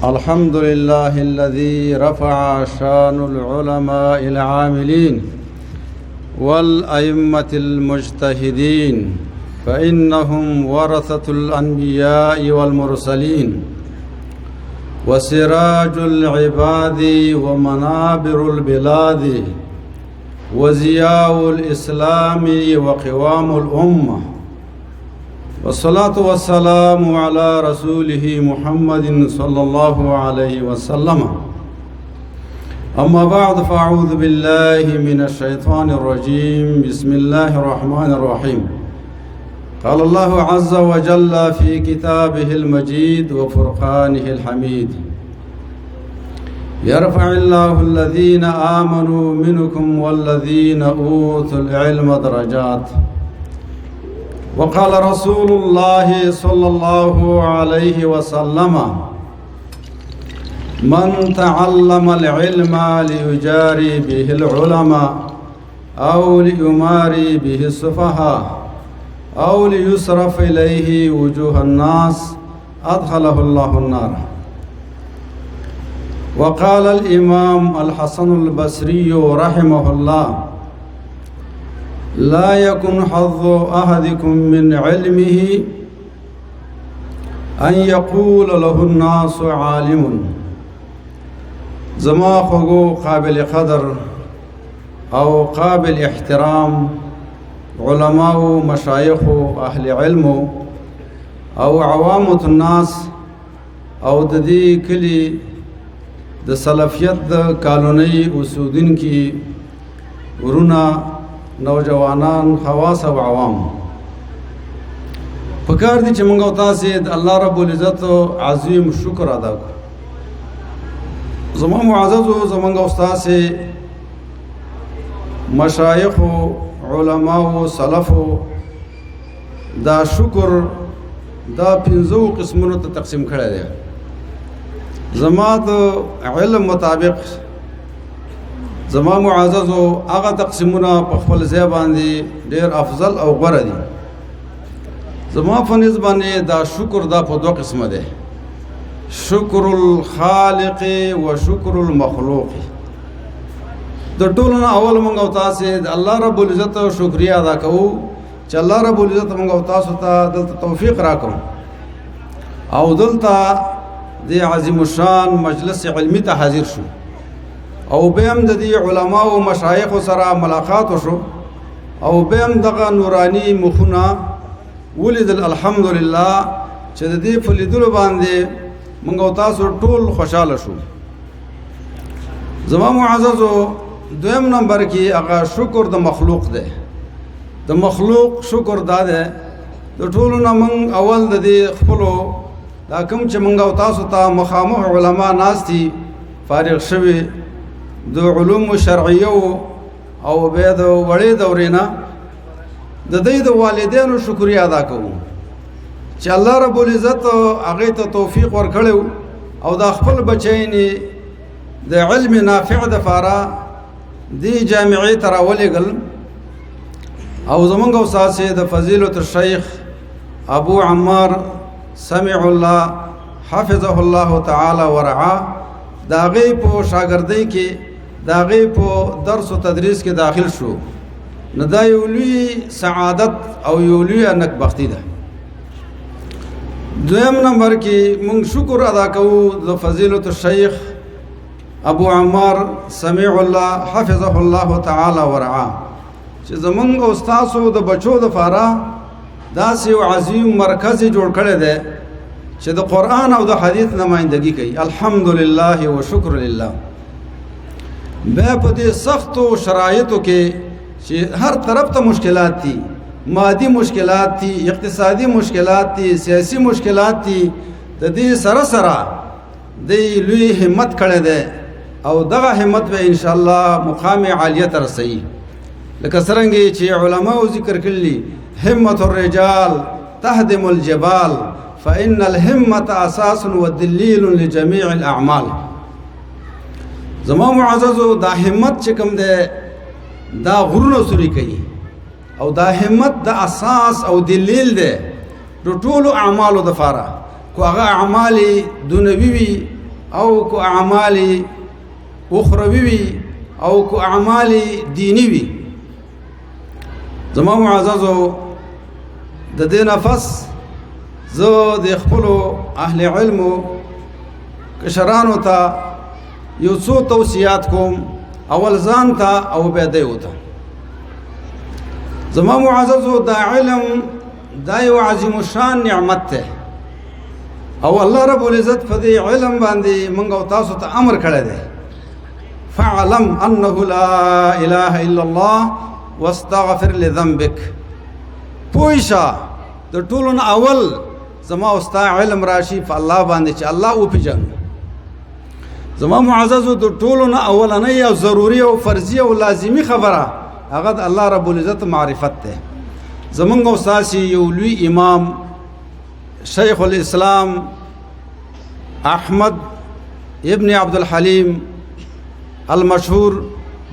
الحمد لله الذي رفع شان العلماء العاملين والأئمة المجتهدين فإنهم ورثة الأنبياء والمرسلين وسراج العباد ومنابر البلاد وزياء الإسلام وقوام الأمة والصلاة والسلام على رسوله محمد صلى الله عليه وسلم أما بعد فأعوذ بالله من الشيطان الرجيم بسم الله الرحمن الرحيم قال الله عز وجل في كتابه المجيد وفرقانه الحميد يرفع الله الذين آمنوا منكم والذين أوتوا العلم درجات وقال رسول الله صلى الله عليه وسلم من تعلم العلم ليجاري به العلماء أو ليماري به السفهاء أو ليصرف إليه وجوه الناس أدخله الله النار. وقال الإمام الحسن البصري رحمه الله لا يكن حظ أحدكم من علمه أن يقول له الناس عالم. زما خوگو قابل قدر او قابل احترام علماء و مشایخ و اهل علم او عوامة الناس او د دې کلی د سلفیت د کالونی اوسودن کی ورونه نوجوانان خواص او عوام پکار دي چې موږ او تاسو د الله رب العزت عظیم شکر ادا کړو. زموږ معزز زموږ استاد مشایخ او علما او سلف دا شکر دا 15 قسمونو ته تقسیم کړی دی. زما د علم مطابق زما معززو هغه تقسیمونه په خپل ځای باندې ډېر افضل او غوره دي. زما په نسبت باندې دا شکر دا په دوه قسمه دی، شکر الخالق و شکر المخلوق. د ټولو نه اول موږ او تاسو د الله رب العزت شکریا ادا کوو چې الله رب العزت موږ او تاسو ته دلته توفیق راکړو او دلته د عظیم الشان مجلس علمی ته حاضر شو او بهم د دې علما او مشایخ سره ملاقات وشو او بهم دغه نورانی مخونه ولید. الحمدلله چې د دې په لیدلو باندې موږ او تاسو ټول خوشاله شو. زما معززو دویم نمبر کې هغه شکر د مخلوق دی. د مخلوق شکر دا دی د ټولو نه موږ اول د دې خپلو دا کوم چې موږ او تاسو ته مخامخ علما ناستي فارغ شوي د علوم شرعیه او به د وړې دورینا د دې د والدینو شکریا ادا کوو چې الله رب العزت هغه ته توفیق ورکړو او د خپل بچینی د علم نافع د فارا دی جامعې تر ولېګل او زمونږ استاد د فضیلت الشیخ ابو عمار سمع الله حفظه الله تعالی ورعاه دا غي په شاګردۍ کې دا غي په درس او تدریس کې داخل شو. نو دا یو لوی سعادت او یو لوی نکبختی ده. دویم نمبر کې موږ شکر ادا کوو د فضیلت الشیخ ابو عمار سمع الله حفظه الله تعالی ورعاه چې زمونږ استادو د بچو د فارا داسې یو عظیم مرکز جوړ کړی دی چې د قرآن او د حدیث نمائندګي کوي. الحمدلله و شکر لله. بیا په دې سختو شرایطو کې چې هر طرف ته مشکلات دي، مادي مشکلات دي، اقتصادي مشکلات دي، سیاسي مشکلات دي، د دې سره سره د لوی همت کړی دی او دغه همت به ان شاء الله مقام عالیه ته رسي. لکه څنګه چې علماء ذکر کړي همت الرجال تهدم الجبال فإن الهمة أساس ودليل لجميع الأعمال. زما معززو دا همت چې کوم ده دا غرونه سوري کوي او دا همت دا اساس او دلیل ده د ټولو اعمالو د فاره. کو هغه اعمال دنیوي وي او کو اعمال اخروی وي او کو اعمال دینی وي. زما معززو د دې نفس زه د خپلو اهل علمو کشرانو ته یو څو توصیات کوم، اول ځان ته او بیا دیو ته. زما معززو دا علم دا یو عظیم الشان نعمت ته، او الله رب العزت په دې علم باندې موږ او تاسو ته امر کړی دی، فاعلم انه لا اله الا الله واستغفر لذنبك. پوښه د ټولو نه اول زما او ستا علم راشي په الله باندې چې الله وپېژنو. زما معززو د ټولو نه اولنۍ او ضروري او فرضي او لازمي خبره هغه د الله رب العزت معرفت ده. زمونږ او ستاسې یو لوی امام شیخ الاسلام احمد ابن عبدالحلیم المشهور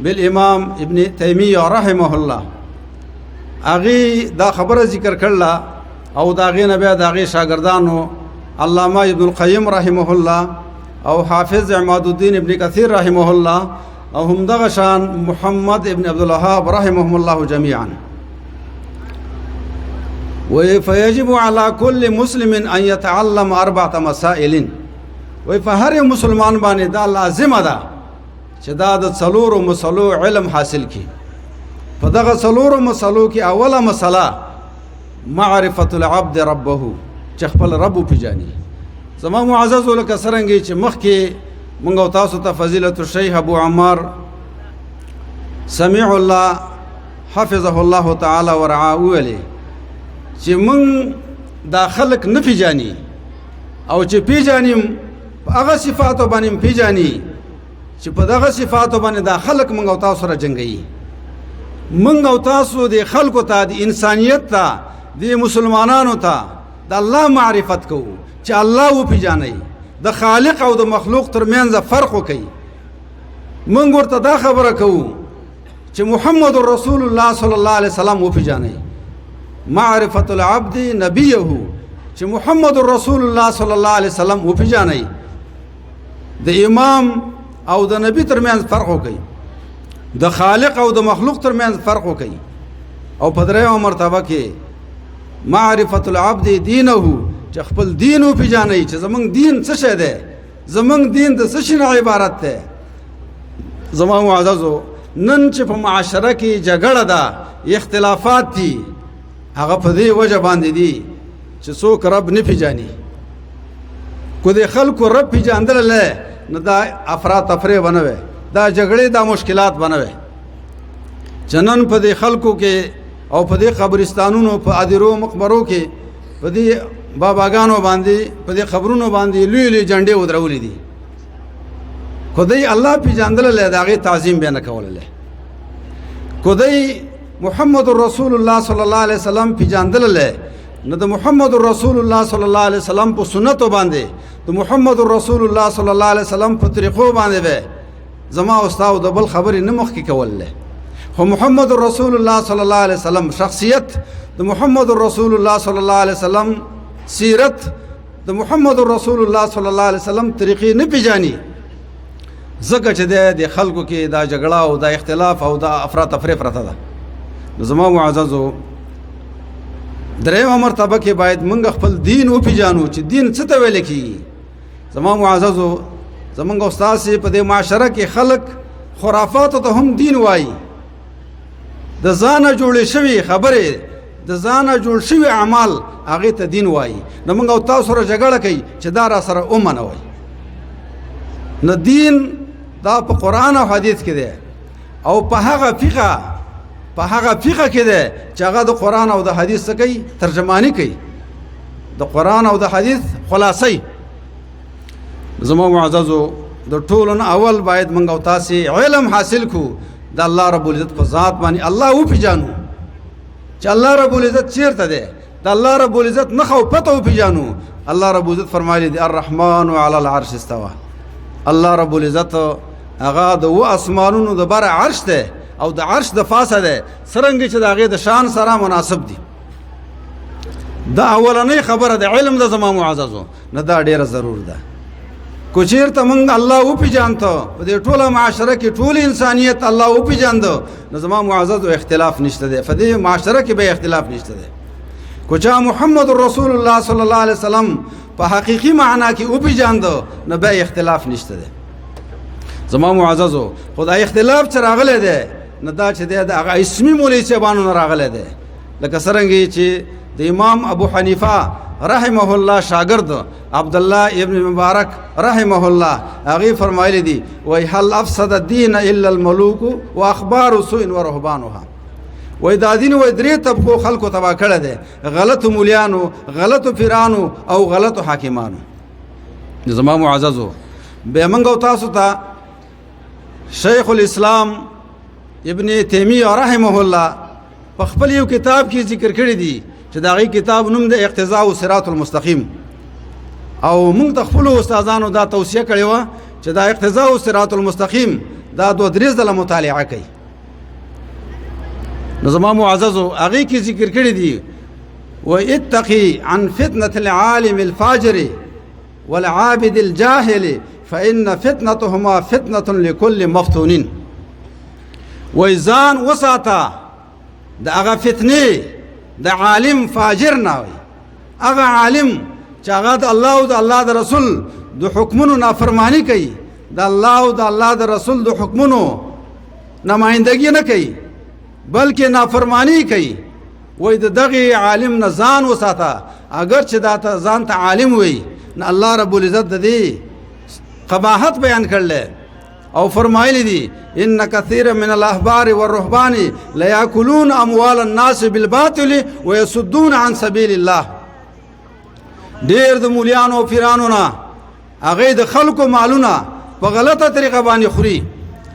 بالامام ابن تیمیه رحمه الله هغې دا خبره ذکر کړله، او د هغې نه بیا د هغې شاګردانو علامه ابن القیم رحمه الله او حافظ عماد الدین ابن کثیر رحمه الله او همدغه شان محمد ابن عبدالوهاب رحمهم الله جميعا. فيجب على كل مسلم ان يتعلم 4 مسائل. فهر مسلمان باندې دا لازمه ده چې دا د څلورو مسلو علم حاصل کړي. په دغه څلورو مسلو کې اوله مسله معرفت العبد ربه، چې خپل رب وپېژني. زما معززو لکه څرنګه چې مخکې موږ او تاسو ته فضیلت الشیخ ابو عمار سمیع الله حفظه الله تعالی ورعاه ویلي چې موږ دا خلق نه پیژني، او چې پیژنیم په هغه صفاتو باندې پیژني چې په دغه صفاتو باندې دا خلق موږ او تاسو سره جنګي. موږ او تاسو د خلقو ته د انسانیت ته د مسلمانانو ته د الله معرفت کوو چې الله وپېژنئ، د خالق او د مخلوق ترمنځ فرق وکړي. موږ ورته دا خبره کوو چې محمد رسول الله صلی الله علیه وسلم وپېژنئ. معرفت العبد نبیه، چې محمد رسول الله صلی الله علیه وسلم وپېژنئ. د امام او د نبی ترمنځ فرق وکړي، د خالق او د مخلوق ترمنځ فرق وکړي. او په درېیمه مرتبه کې معرفت العبد دینه، چې خپل دین وپېژنئ چې زمونږ دین څه شی دی، زمونږ دین د څه شي نه عبارت دی. زما معززو نن چې په معاشره کې جګړه ده، اختلافات دي، هغه په دې وجه باندې دي چې څوک رب نه پېژني. کو د خلکو رب پېژندلی نو دا افراد تفریح به نه وی، دا جګړې دا مشکلات به نه وی. چې نن په دې خلکو کې او په دې قبرستانونو په ادیرو مقبرو کې په دې باباګانو باندې په دې خبرونو باندې لوی لوی جنډې ودرولې دي. خدای الله پیژندل د هغې تعظیم بیا نه کولی. خدای محمد رسول الله صلی الله علیه وسلم پیژندل نو د محمد رسول الله صلی الله علیه وسلم په سنتو باندې، د محمد رسول الله صلی الله علیه وسلم په طریقو باندې به زما او ستا او د بل خبرې نه مخکې کولی. خو محمد رسول الله صلی الله علیه وسلم شخصیت، د محمد رسول الله صلی الله علیه وسلم سیرت، د محمد رسول الله صلی الله علیه وسلم طریقې نه پیژني. ځکه چې د خلکو کې دا جګړه او دا اختلاف او دا افراط تفریح پرته ده. نو زما معززو درېیمه مرتبه کې باید موږ خپل دین وپېژنو چې دین څه ته ویل کېږي. زما معززو زمونږ او ستاسې په دې معاشره کې خلک خرافاتو ته هم دین وایي. د ځانه جوړې شوي خبرې، د ځانه جوړ شوي اعمال هغې ته دین وایي. نو موږ او تاسو سره جګړه کوي چې دا را سره ومنوئ. نو دین دا په قرآن او حدیث کې دی، او په هغه فقه کې دی چې هغه د قرآن او د حدیث څه کوي، ترجمانی کوي، د قرآن او د حدیث خلاصي. زما معززو د ټولو نه اول باید موږ او تاسې علم حاصل کو د الله رب العزت په ذات باندې، الله وپېژنو چې الله رب العزت چیرته دی، د الله رب العزت نښه او پته وپېژنو. الله رب العزت فرمایلی دی الرحمن علی العرش استوى. الله رب العزت هغه د و اسمانونو د بره عرش دی او د عرش د فاسه دی، څرنګه چې د هغې د شان سره مناسب دی. دا اولنۍ خبره د علم د زما معززو نه دا ډیره ضرور ده. کوچیر ته مونږ الله او پیژانته په دې ټوله معاشره کې ټول انسانیت الله او پیژاندو نو زما معزز او اختلاف نشته دی په دې معاشره کې به اختلاف نشته دی کوچا محمد رسول الله صلی الله علیه وسلم په حقیقي معنا کې او پیژاندو نو به اختلاف نشته دی زما معززو خدای اختلاف چې راغلی دی نه دا چې د هغه اسمي مولوي صاحبانو نه راغلی دی لکه څرنګه چې د امام ابو حنیفه رحمه الله شاگرد عبد الله ابن مبارک رحمه الله هغه فرمایلی دي وای هل افسد الدين الا الملوك واخبار سوء ورهبانها وای دا دین وای درې طبقو خلکو تبا کړه دي غلط مولیانو غلط پیرانو او غلط حاکمانو زما معززو به منګو تاسو ته شیخ الاسلام ابن تیمیه رحمه الله په خپل یو کتاب کې ذکر کړی دی چې دا غي کتاب نوم د اقتضاء الصراط المستقیم او موږ د خپل استادانو دا توصیه کړې و چې دا اقتضاء الصراط المستقیم دا 2-3 ځله مطالعه کړئ نو زما معززو هغه کې ذکر کړی دی و اتقي عن فتنه العالم الفاجر والعابد الجاهل فان فتنتهما فتنه لكل مفتون وإذان وساطه دا هغه فتنه د عالم فاجر نه وي هغه عالم چې هغه د الله او د الله د رسول د حکمونو نافرمانی کوي د الله او د الله د رسول د حکمونو نمائندګي نه کوي بلکې نافرمانی کوي وای د دغه عالم نه ځان وساته اگر چې دا ته ځان ته عالم وي نه الله رب العزت د دې قباحت بیان کړل او فرمایلی دي ان كثير من الاحبار والرهبان لا ياكلون اموال الناس بالباطل ويصدون عن سبيل الله ډیر د مولیانو او پیرانو نه هغه د خلکو مالونه په غلطه طریقه باندې خوري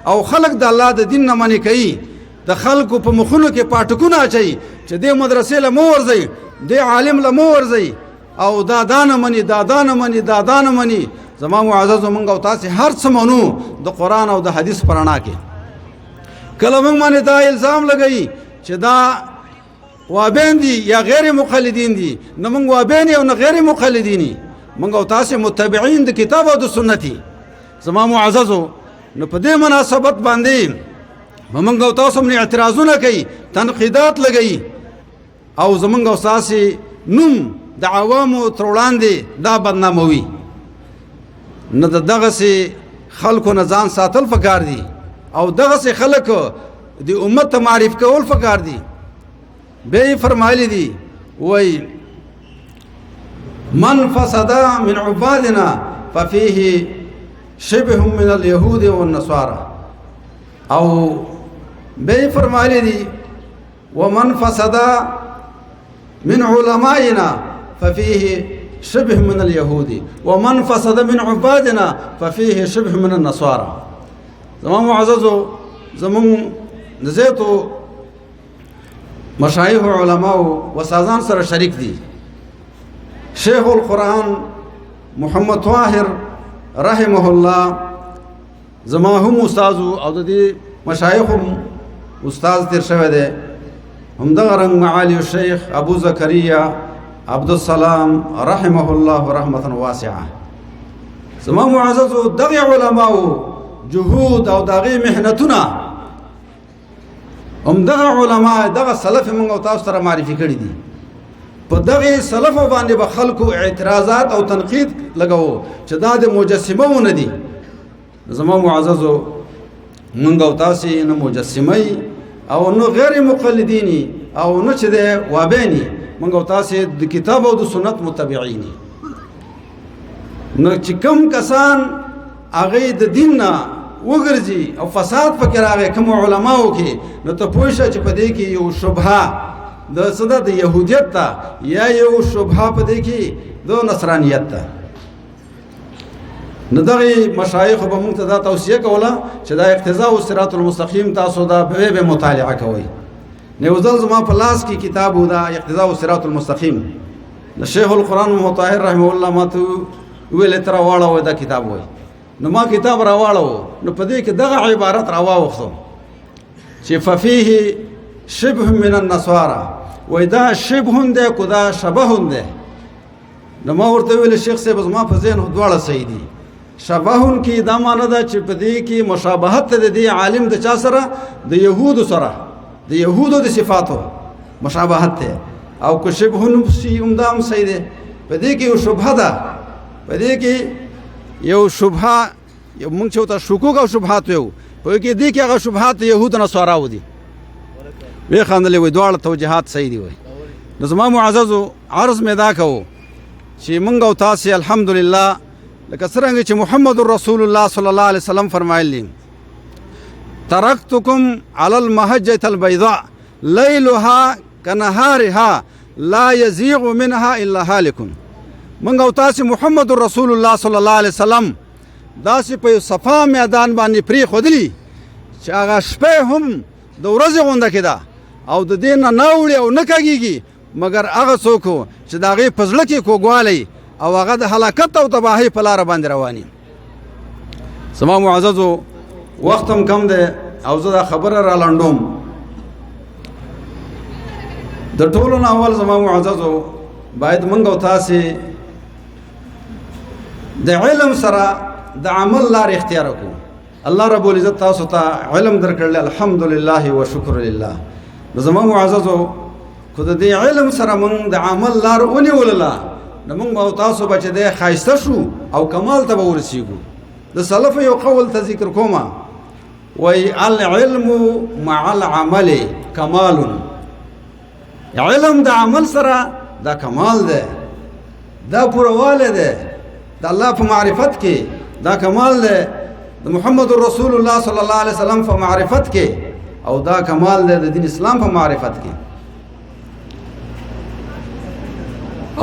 او خلک د الله د دین نه منې کوي د خلکو په مخونو کې پاټکونه اچي چې د مدرسې له مو ورځي د عالم له مو ورځي او دادان مني زما معزز مونږ او تاسو هر څه مونږ د قران او د حدیث پرانا کې کله مونږ باندې دا الزام لګئی چې دا وابین دي یا غیر مقلدین دي نه مونږ وابین او نه غیر مقلدین مونږ او تاسو متبعين د کتاب او د سنت زما معزز نو په دې مناسبت باندې مونږ او تاسو من اعتراضونه کوي تنقیدات لګئی او زمونږ او تاسو نوم د عوامو تروړاندې دا بدناموي نه دغه سي خلکو نه ځان ساتل فکر دي او دغه سي خلک د امت ته معرف کول فکر دي به فرمایلی دي وای من فسد من عبادنا ففيه شبه من اليهود والنصارى او به فرمایلی دي ومن فسد من علمائنا ففيه شبه من اليهود ومن فسد من عبادنا ففيه شبه من النصارى زمان معززو زمان نزيتو مشايخ علماء وسازان سر شريك دي شيخ القرآن محمد طاهر رحمه الله زمان هم استاذو او دي مشايخهم استاذ تیر شوه ده هم دغرنگ معالي الشيخ ابو زكريا عبد السلام رحمه الله رحمة واسعة زمان معززو دغي علماء جهود او دغي محنتنا هم دغه علماء دغه سلف موږ او تاسو سره معرفي کړی دي په دغه سلف باندې به خلکو اعتراضات او تنقید لګاو چې دا د مجسمه ونه دي زمو معززو موږ او تاسو نه مجسمه او نو غیر مقلدینی او نه چې د وابینی موږ او تاسو د کتاب او د سنت متبعین نو چې کوم کسان هغه د دین نه وګرځي او فساد فکر راغی کوم علماو کې نو ته پوښتنه چې په دې کې یو شبهه د صدا د يهودیت ته یا یو شبهه په دې کې د نصرانیت ته نو دغه مشایخ به موږ ته دا توصیه کوله چې دا اقتضاء الصراط المستقیم تاسو دا به مطالعه کوئ نو ځل زما په لاس کې کتاب و دا اقتضاء الصراط المستقیم د شیخ القرآن مطهر رحمه الله ماته ویل تر واړه دا کتاب وای نو ما کتاب راواړو نو په دې کې دغه عبارت راواوخته چې ففيه شبه من النصارى وای دا شبه ده کو دا شبه ده نو ما ورته ویل شیخ صاحب زما په ذهن دواړه صحیح دي شبهون کې دا معنی ده چې په دې کې مشابهت د دې عالم د چا سره د یهودو سره د یهودو د صفاتو مشابهت ده او کو شبهون شي همدام صحیح ده په دې کې یو شبهه ده په دې کې یو شبهه یو موږ چې ته شکوک او شبهات یو په کې دې کې هغه شبهات یهود نه سوراو دي وی خاندلې وي دواړه توجيهات صحیح دي وي نو زما معززو عرض مې دا کوو چې موږ او تاسو الحمدلله لکه څنګه چې محمد رسول الله صلی الله علیه وسلم فرمایلی ترکتکم علی المحجة البیضاء لیلها کنهارها لا یزیغ منها الا هالک موږ او تاسو محمد رسول الله صلی الله علیه وسلم داسې په صفا میدان باندې پری خودلی چې هغه شپه هم د ورځې غونډه کېده او د دې نه ناوړي او نه کېږي مګر هغه څوک چې د هغې په زړه کې کوږوالی او هغه د هلاکت او تباهۍ په لاره باندې رواني زما معززو وخت هم کم دی او زه دا خبره را لنډوم د ټولو نه اول زما معززو باید موږ او تاسې د علم سره د عمل لار اختیار کړو الله رب العزت تاسو ته علم درکړل الحمدلله و شکر لله نو زما معززو خو د دې علم سره موږ د عمل لار ونیولله نو موږ او تاسو به چې د ښایسته شو او کمال ته به ورسیږو د سلف یو قول ته ذکر کومه وی العلم مع العمل کمال علم د عمل سره دا کمال ده دا پورواله ده د الله په معرفت کې دا کمال ده د محمد رسول الله صلی الله علیه وسلم په معرفت کې او دا کمال ده د دین اسلام په معرفت کې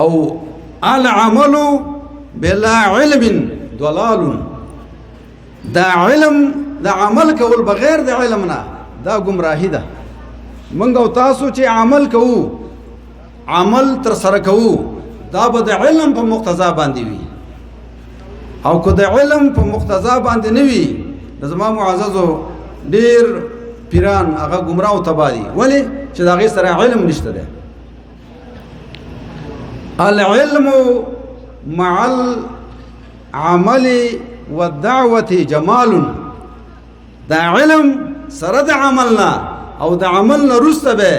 او العمل بلا علم ضلال دا علم دا عمل کول بغیر د علم نه دا گمراهی ده منګ او تاسو چې عمل کوو عمل تر سره کوو دا به د علم په مقتضا باندې وي او کو د علم په مقتضا باندې نه وي زما معززو ډیر پیران هغه گمراه او تباه دي ولی چې دا غي سره علم نشته ده العلم مع العمل والدعوة جمال دا علم سره د عملنا او د عملنا رسته به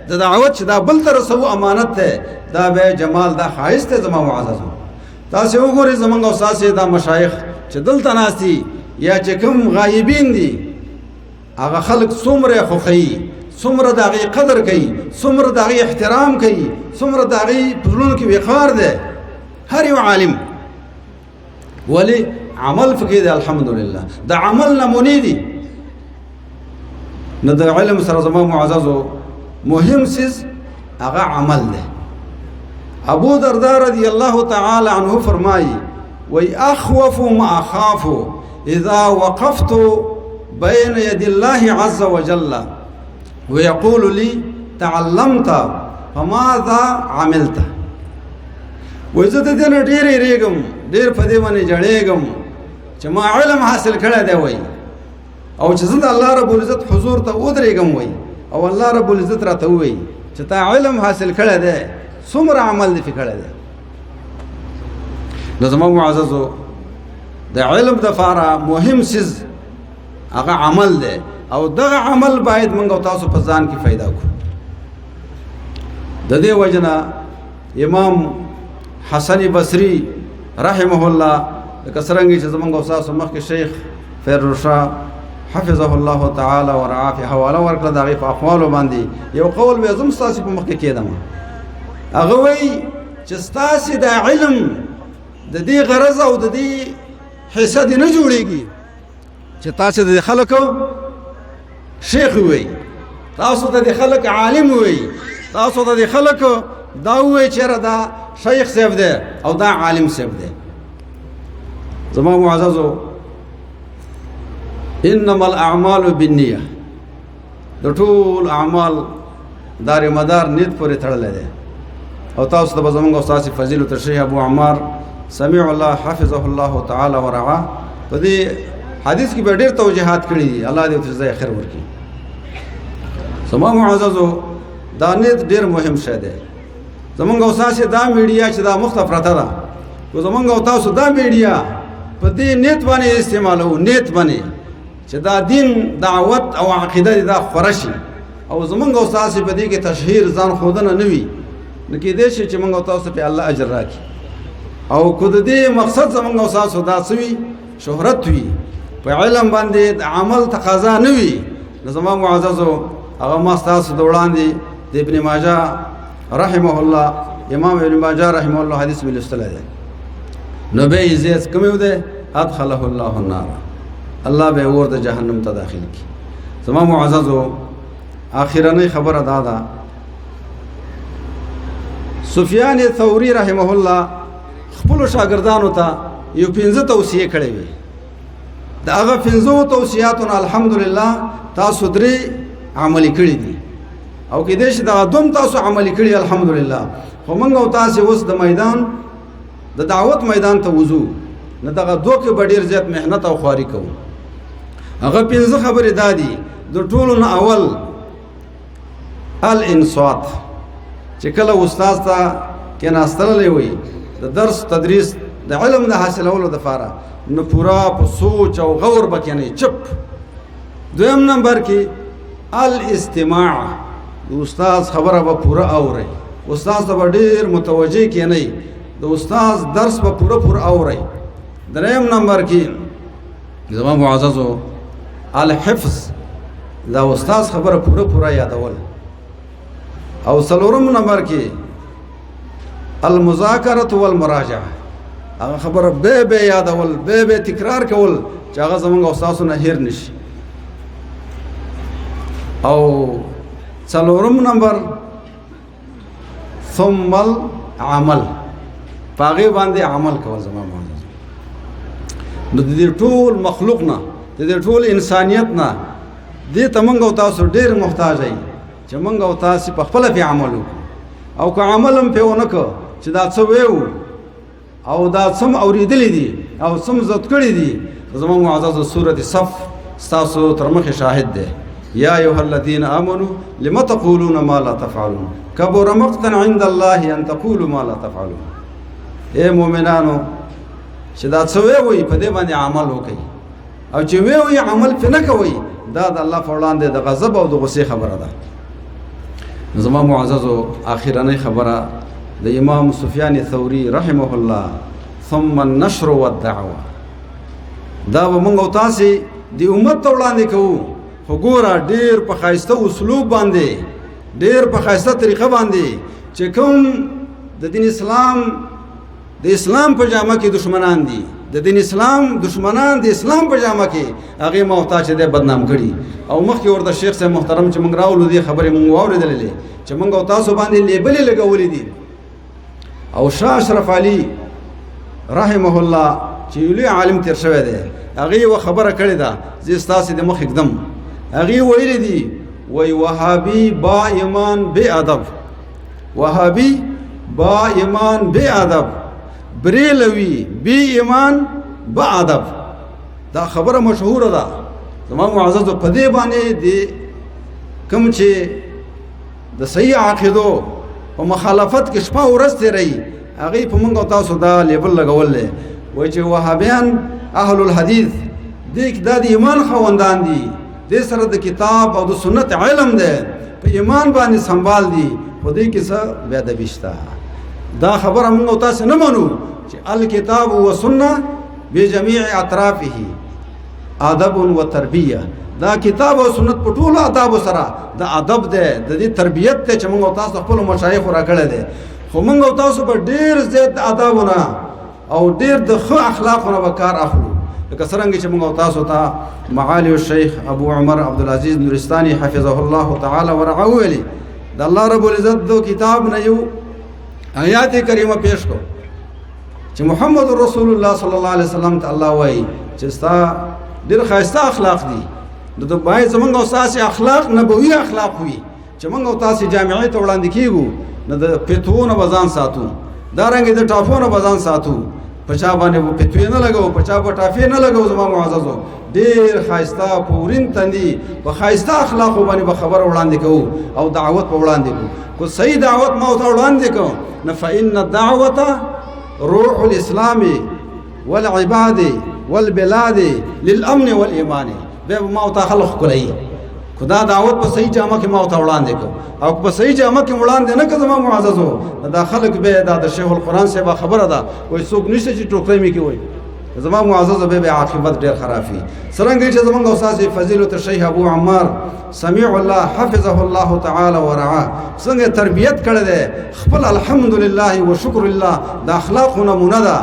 د دعوت چې دا بل تر سو امانت ده دا به جمال دا خاص ته زما معززو تاسو وګورئ زمونږ استاد دا مشایخ چې دلته ناسي یا چې کوم غایبین دي هغه خلق څومره خوخی څومره د هغې قدر کوي څومره د هغې احترام کوي څومره د هغې په زړونو کې وقار دی هر یو عالم ولې عمل پکې دی الحمدلله د عمل نمونې دي نو د علم سره زما معززو مهم څیز هغه عمل دی ابو درداء رضی الله تعالی عنه فرمایي وی اخوف ما اخاف اذا وقفت بين يد الله عز وجل ويقول لي تعلمت فماذا عملت وزه د دې نه ډېر ریګم ډېر په دې باندې جړېږم چې ما علم حاصل کړی دی وای او چې زه د الله رب العزت حضور ته ودرېږم وای او الله رب العزت راته وای چې تا علم حاصل کړی دی څومره عمل دې کړی دی نو زما معززو د علم دپاره مهم څیز هغه عمل دی او دغه عمل باید موږ او تاسو په ځان کې پیدا کړو د دې وجنه امام حسن بصری رحمه الله لکه څرنګه چې زموږ استاد مخکې شیخ فیروز شاه حفظه الله تعالی ورعاه په حواله ورکړه د هغې په اقوالو باندې یو قول به زم ستاسو په مخکې کېدم هغه وایي چې ستاسې د علم د دې غرض او د دې حصه دې نه جوړېږي چې تاسو د خلکو شیخ وي تاسو د خلک عالم وي تاسو د خلکو دا وي چې دا شیخ صاحب دی او دا عالم صاحب دی زما معززو انما الاعمال بالنیه د ټول اعمال دار مدار نیت پورې تړلې ده او تاسو د زمونږ استاد فضیلت الشیخ ابو عمار سمیع الله حفظه الله تعالی ورعاه په دې حدیث کې به ډېر توجیهات کړي دي الله دې ورته خیر ورکړي زما معززو دا نیت ډېر مهم شی دی زمونږ استاد دا میډیا چې دا مخته پرته ده او زمونږ تاسو دا میډیا په په دې نیت باندې استعمالو، نیت باندې چې دا دین دعوت او عقیده دا خورشي او زمونږ او تاسو په دې کې تشهیر ځان خودنه نه وي، نو کې دې شي چې موږ او تاسو په الله اجر راکړي. او کو د دې مقصد زمونږ او تاسو دا سوي شهرت وي، په علم باندې د عمل تقاضا نه وي، نو زموږ معززو هغه ما تاسو د وړاندې د ابن ماجه رحمه الله، امام ابن ماجه رحمه الله حدیث ولستل دی، نو به عزت کوم دی ادخله الله النار، الله به ور د جهنم ته داخل کی. زموږ معززو اخیرنۍ خبره دا ده، سفیان ثوری رحمه الله خپل شاګردانو ته یو 15 توصیه کړې وي. دا هغه 15 توصیاتونه الحمدلله تاسو درې عملي کړې دي، او کې دې چې دا دوم تاسو عملي کړې الحمدلله. خو موږ او تاسو اوس د میدان د دعوت میدان ته وځو، نه دغه دوه کې ډېر زیات مهنت او خواري کوو. هغه 15 خبرې دادي. د ټولو نه اول الانصات، چې کله استاد ته کې ناستللې وي د درس تدریس د علم د حاصلولو لپاره، نو پورا په سوچ او غور به کېنئ، چپ. دویم نمبر کې الاستماع، د استاد خبره به پوره اورئ، استاد ته به ډېر متوجه کېنئ، د استاد درس به پوره اورئ. دریم نمبر کې زما معززو الحفظ، دا استاد خبره پوره یادول. او څلورم نمبر کې المذاکرة والمراجعه، هغه خبره به یادول، به تکرار کول چې هغه زمونږ استادو نه هیر نشي. او څلورم نمبر ثم العمل، پاغه باندې عمل کول. زموږ نو د دې ټول مخلوق نه، د دې ټول انسانیت نه دې تمنګ او تاسو ډېر محتاج یې چې موږ او تاسو په خپل په عمل وکړو، او که عمل هم په ونکړو چې دا څه ویو او دا سم اوریدلې دي او سم زت کړې دي. زموږ معزز سورۃ صف تاسو تر مخه شاهد ده. یا ایها الذین آمنوا لم تقولون ما لا تفعلون کبر مقتا عند الله ان تقولوا ما لا تفعلون. اے مؤمنانو چې دا څه ویوي په دې باندې عمل وکړي، او چې ویوي عمل په نه کوي، دا د الله په وړاندې د غضب او د غصې خبره ده. زما معززو اخیرنۍ خبره د امام سفیان ثوری رحمه الله، ثم النشر والدعوه، دا به موږ او تاسو د امت ته وړاندې کوو. خو ګوره ډېر په ښایسته اسلوب باندې، ډېر په ښایسته طریقه باندې، چې کوم د دین اسلام د اسلام په جامه کې دشمنان دي، د دین اسلام دشمنان د اسلام په جامه کې هغه محتاج دي بدنام کړي. او مخکې ورته شیخ صاحب محترم چې موږ راولو دي خبرې موږ واورېدلې چې موږ او تاسو باندې لیبلې لګولې دي. او شاه اشرف علي رحمه الله چې لوی عالم تیر شوی دی، هغه یو خبره کړې ده، زه ستاسو د مخ اقدم هغه ویل دي، وای وهابي با ایمان بے ادب، وهابي با ایمان بے ادب، بریلوی بی ایمان با ادب. دا خبره مشهوره ده. زموږ معزز په دې باندې دي کوم چې د صحیح عقیدو او مخالفت کې شپه ورځ تیري، هغه په موږ او تاسو دا لیبل لګول، وای چې وهابیان اهل الحديث دې د ایمان خوندان دي، د سره د کتاب او د سنت علم ده، په ایمان باندې سنبال دي، خو دې کې څه بے ادبي شته. دا خبره موږ او تاسو نه منو چې الکتاب و سنت بجميع اطرافه ادب و تربیه. دا کتاب او سنت په ټولو آداب سره دا ادب ده، د دې تربیت ته چې موږ او تاسو خپل مشایخ راکړل دي. خو موږ او تاسو په ډیر زیات آدابونه او ډیر د ښه اخلاقونه به کار اخلو، لکه څرنګه چې موږ او تاسو ته معالي الشیخ ابو عمر عبدالعزیز نورستاني حفظه الله تعالی ورعاه ویلي، د الله رب العزت دو کتاب نه یو آیات کریمه پیش کو چې محمد رسول الله صلی الله علیه وسلم ته الله وایي چې ستا ډیر ښایسته اخلاق دي، د باید زمونږ او تاسو اخلاق نبوي اخلاق وي چې موږ او تاسو جامعې ته وړاندې کیږو، نه د فتوونه بزان ساتو، دا رنګ د ټافونه بزان ساتو، پچا باندې فتوی نه لګو، پچا په ټافې نه لګو. زما معززو ډیر ښایسته پورین تندي په ښایسته اخلاق باندې به خبر وړاندې کوو او دعوت په وړاندې کوو. کو صحیح دعوت ما ته وړاندې کوو، نه فإن الدعوه روح الاسلام والعباد والبلاد للامن والایمان به ما او ته خلق کړی خدا دعوت په صحیح جامه کې ما او ته وړاندې کو او په صحیح جامه کې وړاندې نه کړم معززو دا خلق به دا د شیخ القرآن سے با خبره ده وای څوک نشته چې ټوکرې می کې وای زما معزز به عاقبت ډیر خرافي څنګه چې زمونږ استاد فضیلت الشیخ ابو عمار سمیع الله حفظه الله تعالی ورعاه څنګه تربیت کړی دی خپل الحمدلله وشکر الله د اخلاق نمونه ده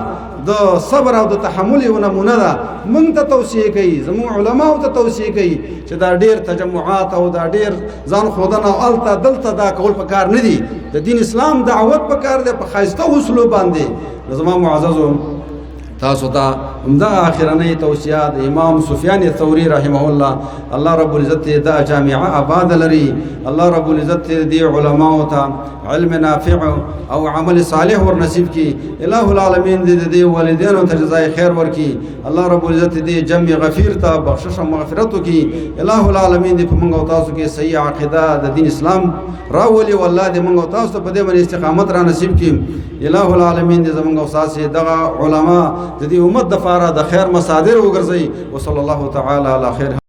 د صبر او د تحمل نمونه ده موږ ته توصیه کوي زموږ علماو ته توصیه کوي چې دا ډیر تجمعات او دا ډیر ځان خودنه او الته دلته دا کول په کار نه دي د دین اسلام دعوت په کار دی په خاصه اصول باندې زما معززو تاسو ته همدا اخرنۍ توصیه د امام سفیان ثوری رحمه الله الله رب العزت دا جامعه آباد لري الله رب العزت دی علماء ته علم نافع او عمل صالح ور نصیب کی الہ العالمین دی والدینو ته جزای خیر ورکی الله رب العزت دی جمع غفیر ته بخشش او مغفرت کی الہ العالمین دی په موږ تاسو کې صحیح عقیده د دین اسلام راولي والله دی موږ تاسو په دې باندې استقامت را نصیب کی الہ العالمین دی زموږ استاد دغه علما د دې امت د فاره د خیر مصادر وګرځي وصلی الله تعالی علی خیر